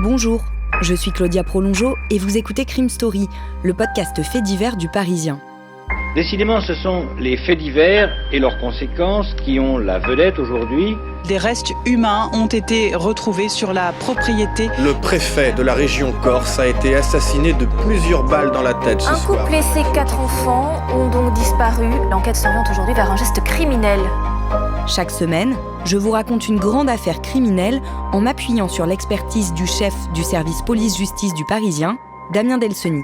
Bonjour, je suis Claudia Prolongeau et vous écoutez Crime Story, le podcast fait divers du Parisien. Décidément, ce sont les faits divers et leurs conséquences qui ont la vedette aujourd'hui. Des restes humains ont été retrouvés sur la propriété. Le préfet de la région Corse a été assassiné de plusieurs balles dans la tête ce soir. Un couple et ses 4 enfants ont donc disparu. L'enquête s'oriente aujourd'hui vers un geste criminel. Chaque semaine, je vous raconte une grande affaire criminelle en m'appuyant sur l'expertise du chef du service police-justice du Parisien, Damien Delseny.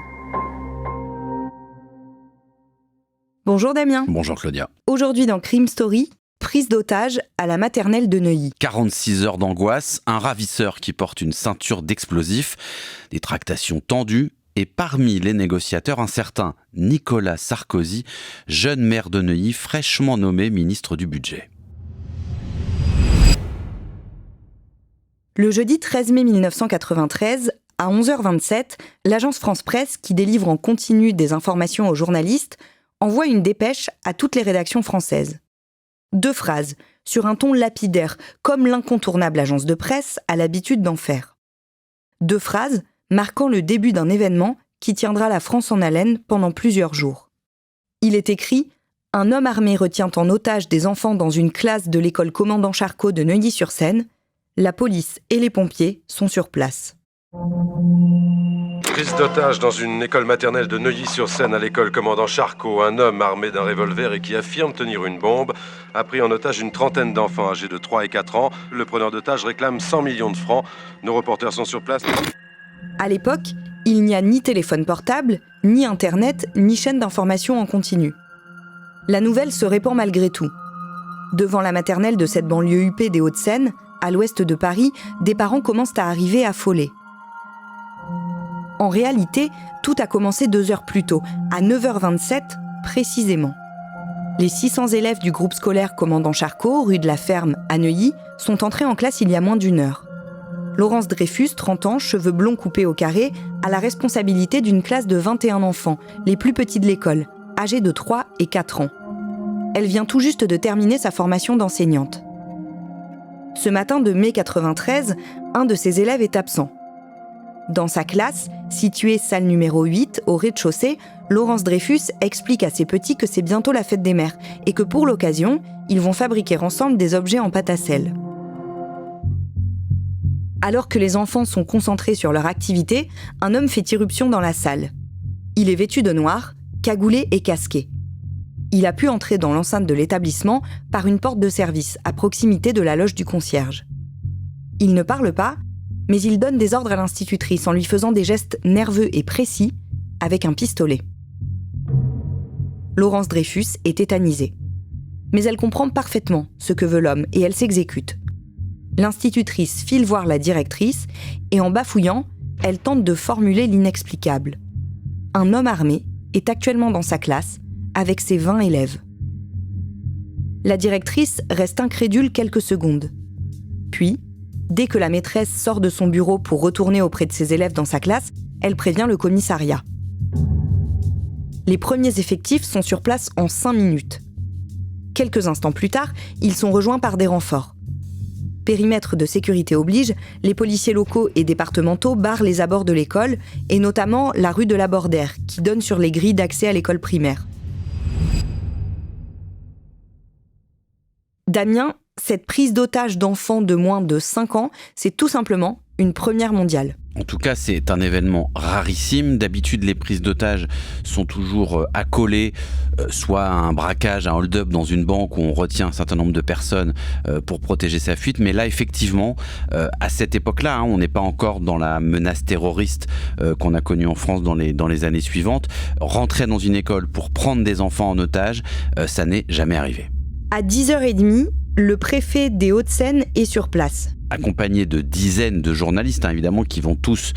Bonjour Damien. Bonjour Claudia. Aujourd'hui dans Crime Story, prise d'otage à la maternelle de Neuilly. 46 heures d'angoisse, un ravisseur qui porte une ceinture d'explosifs, des tractations tendues et parmi les négociateurs un certain Nicolas Sarkozy, jeune maire de Neuilly fraîchement nommé ministre du Budget. Le jeudi 13 mai 1993, à 11h27, l'agence France Presse, qui délivre en continu des informations aux journalistes, envoie une dépêche à toutes les rédactions françaises. 2 phrases, sur un ton lapidaire, comme l'incontournable agence de presse a l'habitude d'en faire. 2 phrases marquant le début d'un événement qui tiendra la France en haleine pendant plusieurs jours. Il est écrit « Un homme armé retient en otage des enfants dans une classe de l'école Commandant Charcot de Neuilly-sur-Seine. La police et les pompiers sont sur place. » Prise d'otage dans une école maternelle de Neuilly-sur-Seine à l'école Commandant Charcot. Un homme armé d'un revolver et qui affirme tenir une bombe a pris en otage une trentaine d'enfants âgés de 3 et 4 ans. Le preneur d'otage réclame 100 millions de francs. Nos reporters sont sur place. À l'époque, il n'y a ni téléphone portable, ni internet, ni chaîne d'information en continu. La nouvelle se répand malgré tout. Devant la maternelle de cette banlieue huppée des Hauts-de-Seine, à l'ouest de Paris, des parents commencent à arriver affolés. En réalité, tout a commencé 2 heures plus tôt, à 9h27 précisément. Les 600 élèves du groupe scolaire Commandant Charcot, rue de la Ferme, à Neuilly, sont entrés en classe il y a moins d'1 heure. Laurence Dreyfus, 30 ans, cheveux blonds coupés au carré, a la responsabilité d'une classe de 21 enfants, les plus petits de l'école, âgés de 3 et 4 ans. Elle vient tout juste de terminer sa formation d'enseignante. Ce matin de mai 93, un de ses élèves est absent. Dans sa classe, située salle numéro 8, au rez-de-chaussée, Laurence Dreyfus explique à ses petits que c'est bientôt la fête des mères et que pour l'occasion, ils vont fabriquer ensemble des objets en pâte à sel. Alors que les enfants sont concentrés sur leur activité, un homme fait irruption dans la salle. Il est vêtu de noir, cagoulé et casqué. Il a pu entrer dans l'enceinte de l'établissement par une porte de service à proximité de la loge du concierge. Il ne parle pas, mais il donne des ordres à l'institutrice en lui faisant des gestes nerveux et précis avec un pistolet. Laurence Dreyfus est tétanisée. Mais elle comprend parfaitement ce que veut l'homme et elle s'exécute. L'institutrice file voir la directrice et en bafouillant, elle tente de formuler l'inexplicable. Un homme armé est actuellement dans sa classe avec ses 20 élèves. La directrice reste incrédule quelques secondes. Puis, dès que la maîtresse sort de son bureau pour retourner auprès de ses élèves dans sa classe, elle prévient le commissariat. Les premiers effectifs sont sur place en 5 minutes. Quelques instants plus tard, ils sont rejoints par des renforts. Périmètre de sécurité oblige, les policiers locaux et départementaux barrent les abords de l'école, et notamment la rue de la Bordère, qui donne sur les grilles d'accès à l'école primaire. Damien, cette prise d'otage d'enfants de moins de 5 ans, c'est tout simplement une première mondiale. En tout cas, c'est un événement rarissime. D'habitude, les prises d'otages sont toujours accolées, soit à un braquage, un hold-up dans une banque où on retient un certain nombre de personnes pour protéger sa fuite. Mais là, effectivement, à cette époque-là, on n'est pas encore dans la menace terroriste qu'on a connue en France dans les années suivantes. Rentrer dans une école pour prendre des enfants en otage, ça n'est jamais arrivé. À 10h30, le préfet des Hauts-de-Seine est sur place. Accompagné de dizaines de journalistes, évidemment, qui vont tous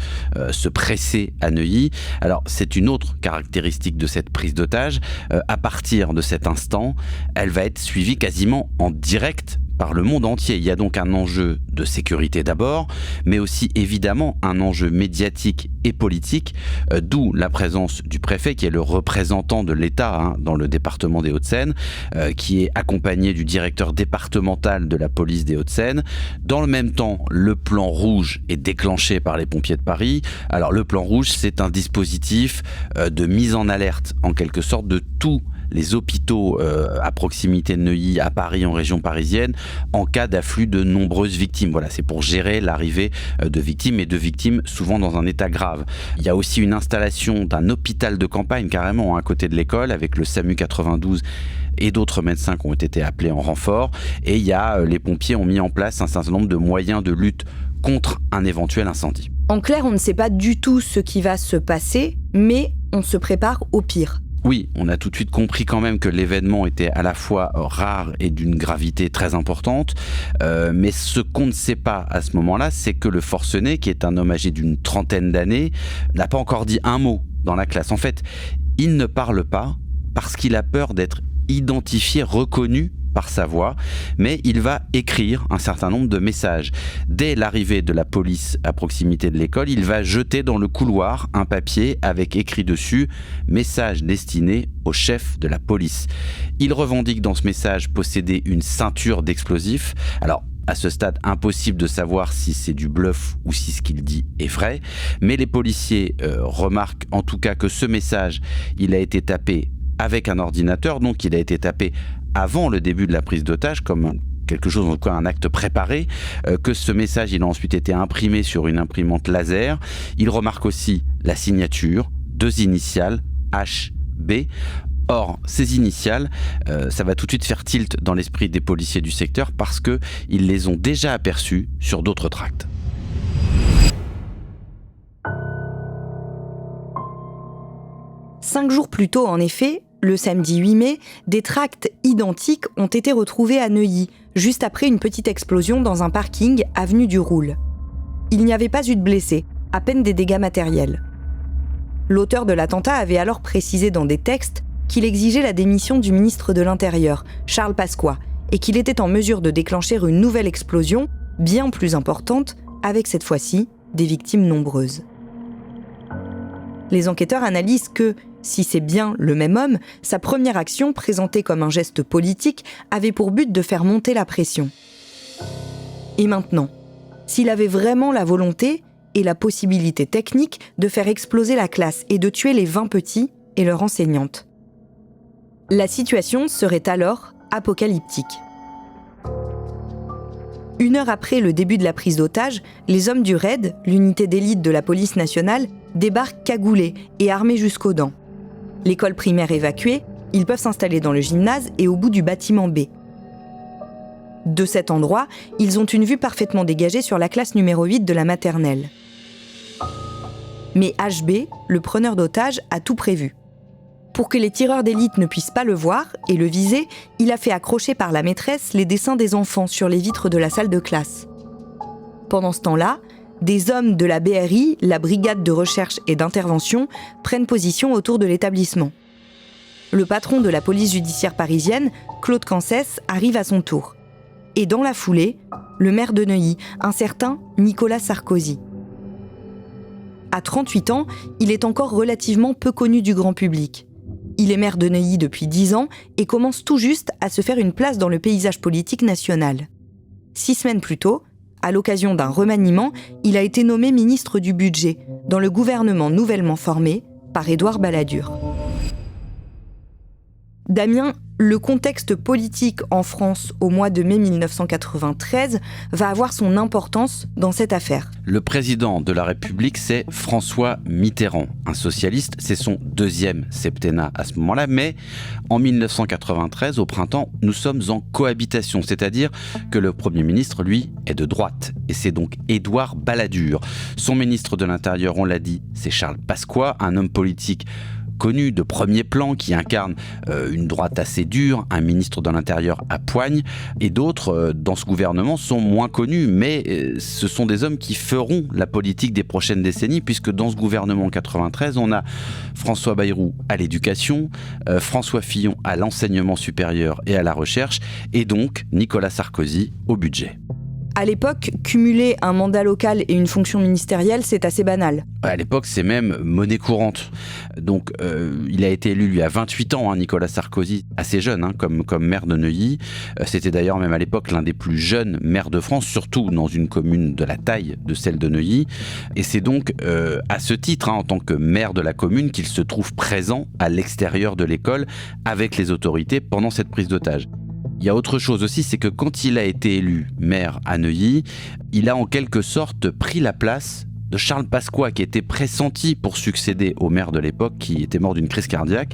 se presser à Neuilly. Alors, c'est une autre caractéristique de cette prise d'otage. À partir de cet instant, elle va être suivie quasiment en direct par le monde entier. Il y a donc un enjeu de sécurité d'abord, mais aussi évidemment un enjeu médiatique et politique, d'où la présence du préfet qui est le représentant de l'État dans le département des Hauts-de-Seine, qui est accompagné du directeur départemental de la police des Hauts-de-Seine. Dans le même même temps, le plan rouge est déclenché par les pompiers de Paris. Alors le plan rouge, c'est un dispositif de mise en alerte, en quelque sorte, de tous les hôpitaux à proximité de Neuilly, à Paris, en région parisienne, en cas d'afflux de nombreuses victimes. Voilà, c'est pour gérer l'arrivée de victimes, et de victimes souvent dans un état grave. Il y a aussi une installation d'un hôpital de campagne, carrément, à côté de l'école, avec le SAMU 92 et d'autres médecins qui ont été appelés en renfort. Et les pompiers ont mis en place un certain nombre de moyens de lutte contre un éventuel incendie. En clair, on ne sait pas du tout ce qui va se passer, mais on se prépare au pire. Oui, on a tout de suite compris quand même que l'événement était à la fois rare et d'une gravité très importante. Mais ce qu'on ne sait pas à ce moment-là, c'est que le forcené, qui est un homme âgé d'une 30aine d'années, n'a pas encore dit un mot dans la classe. En fait, il ne parle pas parce qu'il a peur d'être identifié, reconnu par sa voix, mais il va écrire un certain nombre de messages. Dès l'arrivée de la police à proximité de l'école, il va jeter dans le couloir un papier avec écrit dessus « Message destiné au chef de la police ». Il revendique dans ce message posséder une ceinture d'explosifs. Alors, à ce stade, impossible de savoir si c'est du bluff ou si ce qu'il dit est vrai, mais les policiers remarquent en tout cas que ce message, il a été tapé avec un ordinateur, donc il a été tapé avant le début de la prise d'otage, comme quelque chose, en tout cas un acte préparé, que ce message, il a ensuite été imprimé sur une imprimante laser. Il remarque aussi la signature, 2 initiales, HB. Or, ces initiales, ça va tout de suite faire tilt dans l'esprit des policiers du secteur parce qu'ils les ont déjà aperçues sur d'autres tracts. Cinq jours plus tôt, en effet, le samedi 8 mai, des tracts identiques ont été retrouvés à Neuilly, juste après une petite explosion dans un parking avenue du Roule. Il n'y avait pas eu de blessés, à peine des dégâts matériels. L'auteur de l'attentat avait alors précisé dans des textes qu'il exigeait la démission du ministre de l'Intérieur, Charles Pasqua, et qu'il était en mesure de déclencher une nouvelle explosion, bien plus importante, avec cette fois-ci des victimes nombreuses. Les enquêteurs analysent que, si c'est bien le même homme, sa première action, présentée comme un geste politique, avait pour but de faire monter la pression. Et maintenant, s'il avait vraiment la volonté et la possibilité technique de faire exploser la classe et de tuer les 20 petits et leur enseignante. La situation serait alors apocalyptique. 1 heure après le début de la prise d'otage, les hommes du RAID, l'unité d'élite de la police nationale, débarquent cagoulés et armés jusqu'aux dents. L'école primaire évacuée, ils peuvent s'installer dans le gymnase et au bout du bâtiment B. De cet endroit, ils ont une vue parfaitement dégagée sur la classe numéro 8 de la maternelle. Mais HB, le preneur d'otages, a tout prévu. Pour que les tireurs d'élite ne puissent pas le voir et le viser, il a fait accrocher par la maîtresse les dessins des enfants sur les vitres de la salle de classe. Pendant ce temps-là, des hommes de la BRI, la Brigade de recherche et d'intervention, prennent position autour de l'établissement. Le patron de la police judiciaire parisienne, Claude Cancès, arrive à son tour. Et dans la foulée, le maire de Neuilly, un certain Nicolas Sarkozy. À 38 ans, il est encore relativement peu connu du grand public. Il est maire de Neuilly depuis 10 ans et commence tout juste à se faire une place dans le paysage politique national. 6 semaines plus tôt, à l'occasion d'un remaniement, il a été nommé ministre du Budget dans le gouvernement nouvellement formé par Édouard Balladur. Damien, le contexte politique en France au mois de mai 1993 va avoir son importance dans cette affaire. Le président de la République, c'est François Mitterrand, un socialiste. C'est son 2e septennat à ce moment-là, mais en 1993, au printemps, nous sommes en cohabitation, c'est-à-dire que le Premier ministre, lui, est de droite. Et c'est donc Édouard Balladur. Son ministre de l'Intérieur, on l'a dit, c'est Charles Pasqua, un homme politique connu de premier plan qui incarne une droite assez dure, un ministre de l'Intérieur à poigne, et d'autres dans ce gouvernement sont moins connus, mais ce sont des hommes qui feront la politique des prochaines décennies, puisque dans ce gouvernement 93, on a François Bayrou à l'éducation, François Fillon à l'enseignement supérieur et à la recherche, et donc Nicolas Sarkozy au budget. À l'époque, cumuler un mandat local et une fonction ministérielle, c'est assez banal. À l'époque, c'est même monnaie courante. Donc, il a été élu, lui, à 28 ans, Nicolas Sarkozy, assez jeune, comme maire de Neuilly. C'était d'ailleurs même à l'époque l'un des plus jeunes maires de France, surtout dans une commune de la taille de celle de Neuilly. Et c'est donc à ce titre, en tant que maire de la commune, qu'il se trouve présent à l'extérieur de l'école avec les autorités pendant cette prise d'otage. Il y a autre chose aussi, c'est que quand il a été élu maire à Neuilly, il a en quelque sorte pris la place de Charles Pasqua, qui était pressenti pour succéder au maire de l'époque, qui était mort d'une crise cardiaque.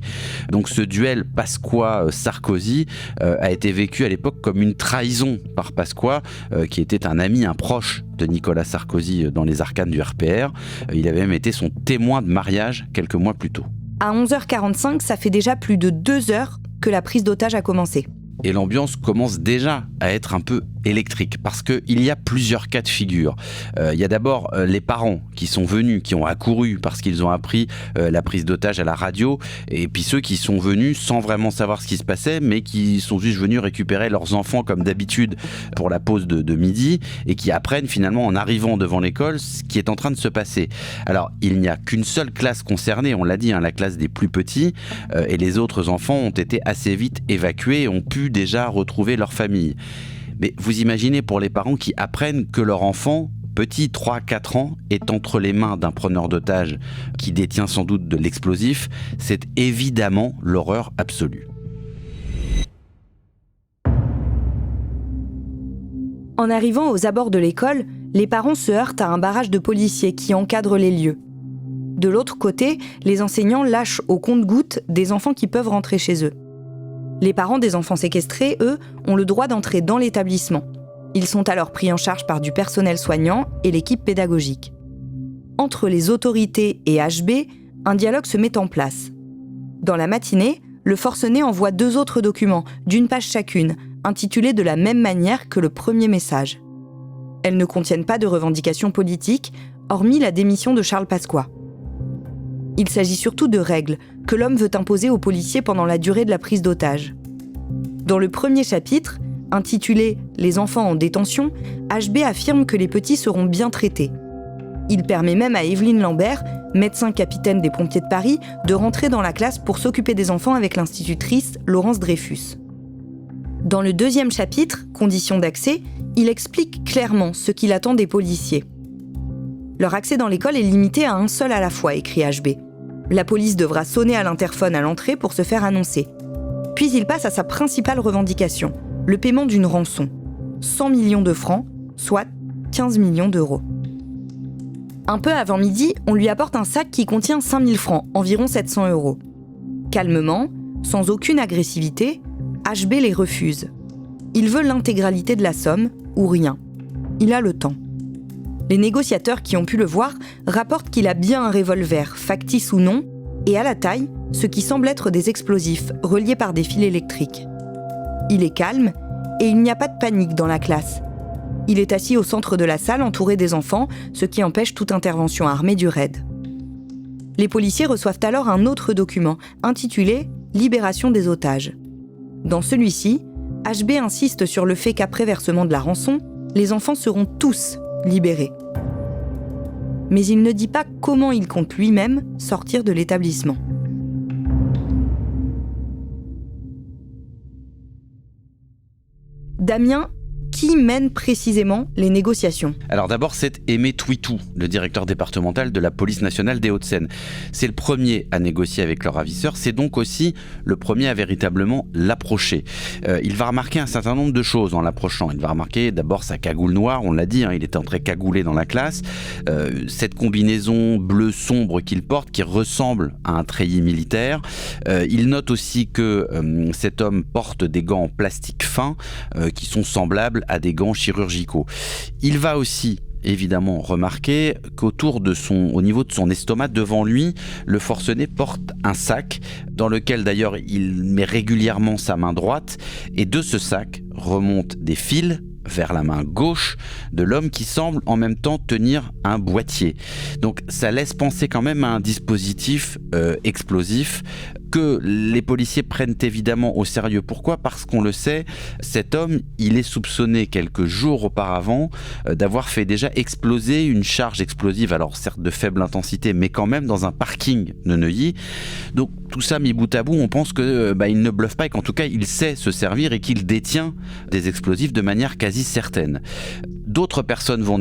Donc ce duel Pasqua-Sarkozy a été vécu à l'époque comme une trahison par Pasqua, qui était un ami, un proche de Nicolas Sarkozy dans les arcanes du RPR. Il avait même été son témoin de mariage quelques mois plus tôt. À 11h45, ça fait déjà plus de 2 heures que la prise d'otage a commencé. Et l'ambiance commence déjà à être un peu électrique parce qu'il y a plusieurs cas de figure. Il y a d'abord les parents qui sont venus, qui ont accouru parce qu'ils ont appris la prise d'otage à la radio, et puis ceux qui sont venus sans vraiment savoir ce qui se passait, mais qui sont juste venus récupérer leurs enfants comme d'habitude pour la pause de midi, et qui apprennent finalement en arrivant devant l'école ce qui est en train de se passer. Alors il n'y a qu'une seule classe concernée, on l'a dit, la classe des plus petits, et les autres enfants ont été assez vite évacués et ont pu déjà retrouver leur famille. Mais vous imaginez pour les parents qui apprennent que leur enfant, petit, 3-4 ans, est entre les mains d'un preneur d'otages qui détient sans doute de l'explosif, c'est évidemment l'horreur absolue. En arrivant aux abords de l'école, les parents se heurtent à un barrage de policiers qui encadre les lieux. De l'autre côté, les enseignants lâchent au compte-gouttes des enfants qui peuvent rentrer chez eux. Les parents des enfants séquestrés, eux, ont le droit d'entrer dans l'établissement. Ils sont alors pris en charge par du personnel soignant et l'équipe pédagogique. Entre les autorités et HB, un dialogue se met en place. Dans la matinée, le forcené envoie 2 autres documents, d'1 page chacune, intitulés de la même manière que le premier message. Elles ne contiennent pas de revendications politiques, hormis la démission de Charles Pasqua. Il s'agit surtout de règles que l'homme veut imposer aux policiers pendant la durée de la prise d'otage. Dans le premier chapitre, intitulé « Les enfants en détention », HB affirme que les petits seront bien traités. Il permet même à Evelyne Lambert, médecin capitaine des pompiers de Paris, de rentrer dans la classe pour s'occuper des enfants avec l'institutrice Laurence Dreyfus. Dans le deuxième chapitre, « Conditions d'accès », il explique clairement ce qu'il attend des policiers. Leur accès dans l'école est limité à un seul à la fois, écrit HB. La police devra sonner à l'interphone à l'entrée pour se faire annoncer. Puis il passe à sa principale revendication, le paiement d'une rançon. 100 millions de francs, soit 15 millions d'euros. Un peu avant midi, on lui apporte un sac qui contient 5 000 francs, environ 700 euros. Calmement, sans aucune agressivité, HB les refuse. Il veut l'intégralité de la somme, ou rien. Il a le temps. Les négociateurs qui ont pu le voir rapportent qu'il a bien un revolver, factice ou non, et à la taille, ce qui semble être des explosifs reliés par des fils électriques. Il est calme et il n'y a pas de panique dans la classe. Il est assis au centre de la salle entouré des enfants, ce qui empêche toute intervention armée du raid. Les policiers reçoivent alors un autre document, intitulé « Libération des otages ». Dans celui-ci, HB insiste sur le fait qu'après versement de la rançon, les enfants seront tous libérés. Mais il ne dit pas comment il compte lui-même sortir de l'établissement. Damien, qui mène précisément les négociations? Alors d'abord, c'est Aimé Twitou, le directeur départemental de la police nationale des Hauts-de-Seine. C'est le premier à négocier avec leur ravisseur, c'est donc aussi le premier à véritablement l'approcher. Il va remarquer un certain nombre de choses en l'approchant. Il va remarquer d'abord sa cagoule noire, on l'a dit, il était entré cagoulé dans la classe. Cette combinaison bleu sombre qu'il porte, qui ressemble à un treillis militaire. Il note aussi que cet homme porte des gants en plastique fin qui sont semblables à des gants chirurgicaux. Il va aussi évidemment remarquer au niveau de son estomac, devant lui, le forcené porte un sac dans lequel d'ailleurs il met régulièrement sa main droite, et de ce sac remontent des fils vers la main gauche de l'homme qui semble en même temps tenir un boîtier. Donc ça laisse penser quand même à un dispositif explosif que les policiers prennent évidemment au sérieux. Pourquoi ? Parce qu'on le sait, cet homme, il est soupçonné quelques jours auparavant d'avoir fait déjà exploser une charge explosive, alors certes de faible intensité, mais quand même dans un parking de Neuilly. Donc tout ça mis bout à bout, on pense que il ne bluffe pas et qu'en tout cas il sait se servir et qu'il détient des explosifs de manière quasi certaine. D'autres personnes vont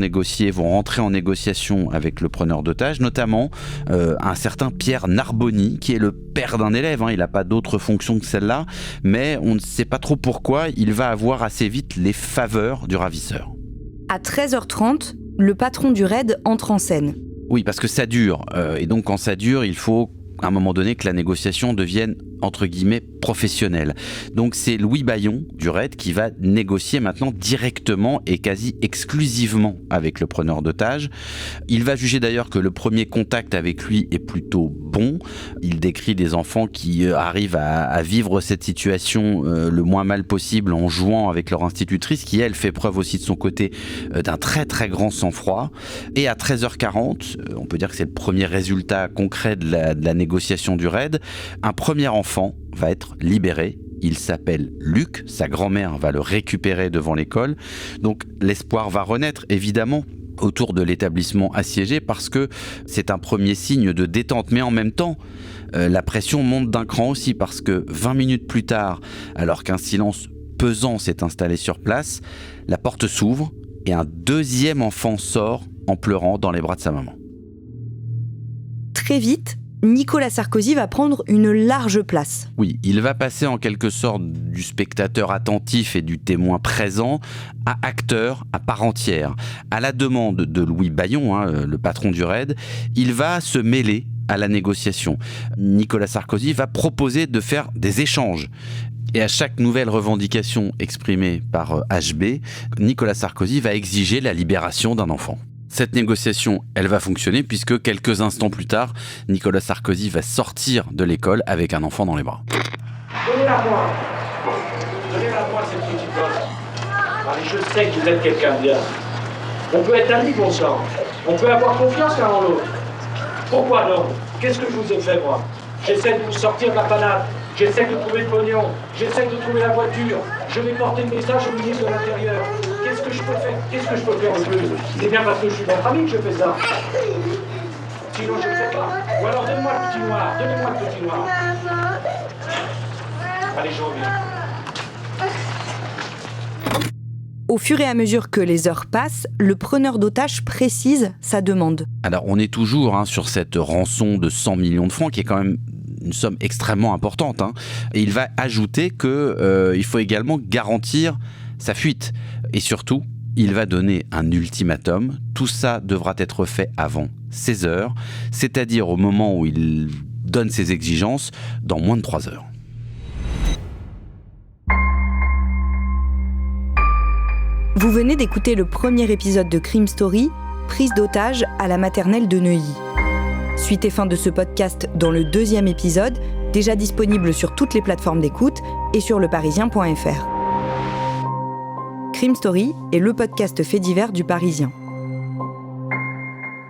rentrer en négociation avec le preneur d'otages, notamment un certain Pierre Narboni, qui est le père d'un élève. Il n'a pas d'autre fonction que celle-là, mais on ne sait pas trop pourquoi il va avoir assez vite les faveurs du ravisseur. À 13h30, le patron du raid entre en scène. Oui, parce que ça dure. Et donc quand ça dure, il faut à un moment donné que la négociation devienne entre guillemets professionnelle. Donc c'est Louis Bayon du raid qui va négocier maintenant directement et quasi exclusivement avec le preneur d'otages. Il va juger d'ailleurs que le premier contact avec lui est plutôt bon. Il décrit des enfants qui arrivent à vivre cette situation le moins mal possible en jouant avec leur institutrice qui elle fait preuve aussi de son côté d'un très très grand sang-froid. Et à 13h40, on peut dire que c'est le premier résultat concret de la négociation du raid, un premier enfant va être libéré. Il s'appelle Luc, sa grand-mère va le récupérer devant l'école. Donc l'espoir va renaître évidemment autour de l'établissement assiégé parce que c'est un premier signe de détente. Mais en même temps, la pression monte d'un cran aussi parce que 20 minutes plus tard, alors qu'un silence pesant s'est installé sur place, la porte s'ouvre et un deuxième enfant sort en pleurant dans les bras de sa maman. Très vite, Nicolas Sarkozy va prendre une large place. Oui, il va passer en quelque sorte du spectateur attentif et du témoin présent à acteur à part entière. À la demande de Louis Bayon, le patron du raid, il va se mêler à la négociation. Nicolas Sarkozy va proposer de faire des échanges. Et à chaque nouvelle revendication exprimée par HB, Nicolas Sarkozy va exiger la libération d'un enfant. Cette négociation, elle va fonctionner puisque quelques instants plus tard, Nicolas Sarkozy va sortir de l'école avec un enfant dans les bras. Donnez-la moi. Donnez-la moi cette petite gosse. Allez, je sais que vous êtes quelqu'un de bien. On peut être amis, bon sang. On peut avoir confiance l'un en l'autre. Pourquoi non ? Qu'est-ce que je vous ai fait, moi ? J'essaie de vous sortir de la panade. J'essaie de trouver le pognon. J'essaie de trouver la voiture. Je vais porter le message au ministre de l'Intérieur. Qu'est-ce que je peux faire ? Qu'est-ce que je peux faire en plus ? C'est bien parce que je suis votre ami que je fais ça. Sinon, je ne fais pas. Ou alors, donne-moi le petit noir. Donnez-moi le petit noir. Allez, je reviens. Au fur et à mesure que les heures passent, le preneur d'otages précise sa demande. Alors, on est toujours sur cette rançon de 100 millions de francs qui est quand même une somme extrêmement importante. Et il va ajouter qu'il faut également garantir sa fuite. Et surtout, il va donner un ultimatum. Tout ça devra être fait avant 16 heures, c'est-à-dire au moment où il donne ses exigences, dans moins de 3 heures. Vous venez d'écouter le premier épisode de Crime Story, prise d'otage à la maternelle de Neuilly. Suite et fin de ce podcast dans le 2e épisode, déjà disponible sur toutes les plateformes d'écoute et sur leparisien.fr. Crime Story est le podcast fait divers du Parisien.